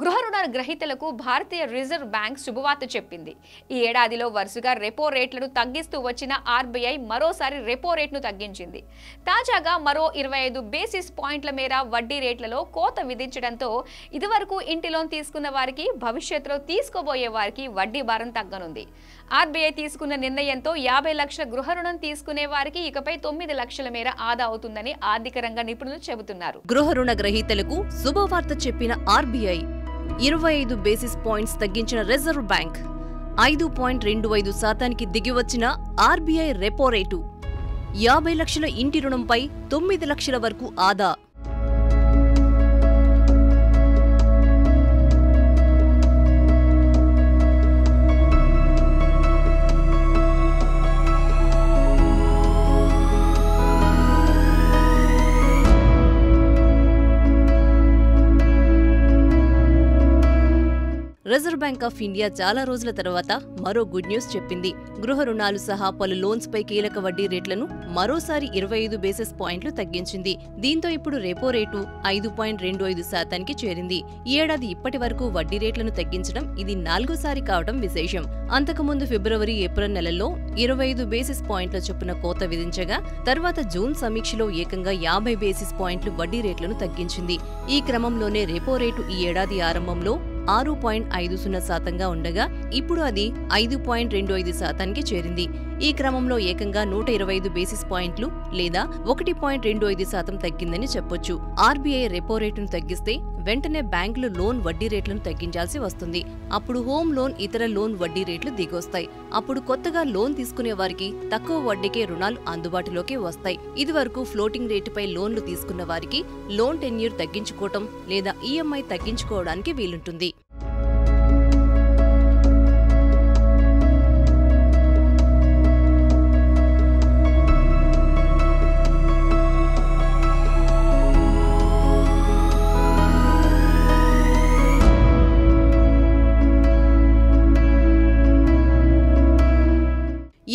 గృహ రుణ గ్రహీతలకు భారతీయ రిజర్వ్ బ్యాంక్ శుభవార్త చెప్పింది. ఈ ఏడాదిలో వరుసగా రెపో రేట్లను తగ్గిస్తూ వచ్చిన ఆర్బీఐ మరోసారి రెపో రేట్ను తగ్గించింది. తాజాగా మరో 25 బేసిస్ పాయింట్ల మేర వడ్డీ రేట్లలో కోత విధించడంతో ఇదివరకు ఇంటి లోన్ తీసుకున్న వారికి భవిష్యత్తులో తీసుకోబోయే వారికి వడ్డీ భారం తగ్గనుంది. ఆర్బీఐ తీసుకున్న నిర్ణయంతో 50 లక్షల గృహ రుణం తీసుకునే వారికి ఇకపై 9 లక్షల మేర ఆదా అవుతుందని ఆర్థిక రంగ నిపుణులు చెబుతున్నారు. గృహ రుణ గ్రహీతలకు శుభవార్త చెప్పిన ఆర్బీఐ 25 బేసిస్ పాయింట్స్ తగ్గించిన రిజర్వ్ బ్యాంక్ 5.25% దిగివచ్చిన ఆర్బీఐ రెపో రేటు 50 లక్షల ఇంటి రుణంపై 9 లక్షల వరకు ఆదా. రిజర్వ్ బ్యాంక్ ఆఫ్ ఇండియా చాలా రోజుల తర్వాత మరో గుడ్ న్యూస్ చెప్పింది. గృహ రుణాలు సహా పలు లోన్స్ పై కీలక వడ్డీ రేట్లను మరోసారి 25 బేసిస్ పాయింట్లు తగ్గించింది. దీంతో ఇప్పుడు రెపో రేటు 5.25%కి చేరింది. ఈ ఏడాది ఇప్పటి వరకు వడ్డీ రేట్లను తగ్గించడం ఇది 4సారి కావడం విశేషం. అంతకుముందు ఫిబ్రవరి, ఏప్రిల్ నెలల్లో 25 బేసిస్ పాయింట్ల చొప్పున కోత విధించగా తర్వాత జూన్ సమీక్షలో ఏకంగా 50 బేసిస్ పాయింట్లు వడ్డీ రేట్లను తగ్గించింది. ఈ క్రమంలోనే రెపో రేటు ఈ ఏడాది ఆరంభంలో 6.50% ఉండగా ఇప్పుడు అది 5.25%కి చేరింది. ఈ క్రమంలో ఏకంగా 125 బేసిస్ పాయింట్లు లేదా 1.25% తగ్గిందని చెప్పొచ్చు. ఆర్బీఐ రెపో రేటును తగ్గిస్తే వెంటనే బ్యాంకులు లోన్ వడ్డీ రేట్లను తగ్గించాల్సి వస్తుంది. అప్పుడు హోమ్ లోన్, ఇతర లోన్ వడ్డీ రేట్లు దిగొస్తాయి. అప్పుడు కొత్తగా లోన్ తీసుకునే వారికి తక్కువ వడ్డీకే రుణాలు అందుబాటులోకి వస్తాయి. ఇదివరకు ఫ్లోటింగ్ రేటుపై లోన్లు తీసుకున్న వారికి లోన్ టెన్యూర్ తగ్గించుకోవటం లేదా ఈఎంఐ తగ్గించుకోవడానికి వీలుంటుంది.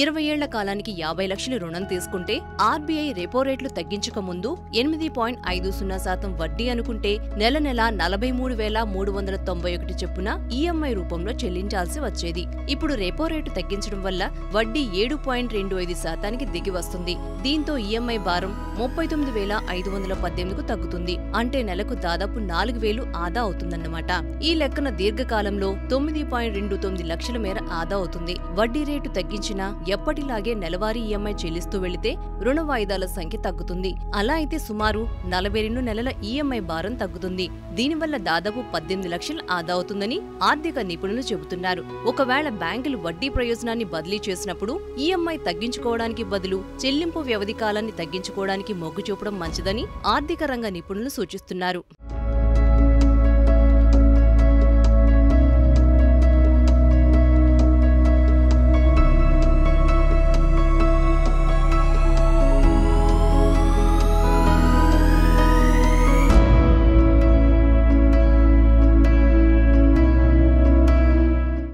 ఇరవై ఏళ్ల కాలానికి 50 లక్షల రుణం తీసుకుంటే ఆర్బీఐ రెపో రేట్లు తగ్గించక ముందు 8.50% వడ్డీ అనుకుంటే నెల నెల 43,391 చొప్పున ఈఎంఐ రూపంలో చెల్లించాల్సి వచ్చేది. ఇప్పుడు రెపో రేటు తగ్గించడం వల్ల వడ్డీ 7.25%కి దిగి వస్తుంది. దీంతో ఈఎంఐ భారం 39,518కు తగ్గుతుంది. అంటే నెలకు దాదాపు 4,000 ఆదా అవుతుందన్నమాట. ఈ లెక్కన దీర్ఘకాలంలో 9.29 లక్షల మేర ఆదా అవుతుంది. వడ్డీ రేటు తగ్గించినా ఎప్పటిలాగే నెలవారీ ఈఎంఐ చెల్లిస్తూ వెళితే రుణ వాయిదాల సంఖ్య తగ్గుతుంది. అలా అయితే సుమారు 42 నెలల ఈఎంఐ భారం తగ్గుతుంది. దీనివల్ల దాదాపు 18 లక్షలు ఆదా అవుతుందని ఆర్థిక నిపుణులు చెబుతున్నారు. ఒకవేళ బ్యాంకులు వడ్డీ ప్రయోజనాన్ని బదిలీ చేసినప్పుడు ఈఎంఐ తగ్గించుకోవడానికి బదులు చెల్లింపు వ్యవధి కాలాన్ని తగ్గించుకోవడానికి మొగ్గు చూపడం మంచిదని ఆర్థిక రంగ నిపుణులు సూచిస్తున్నారు.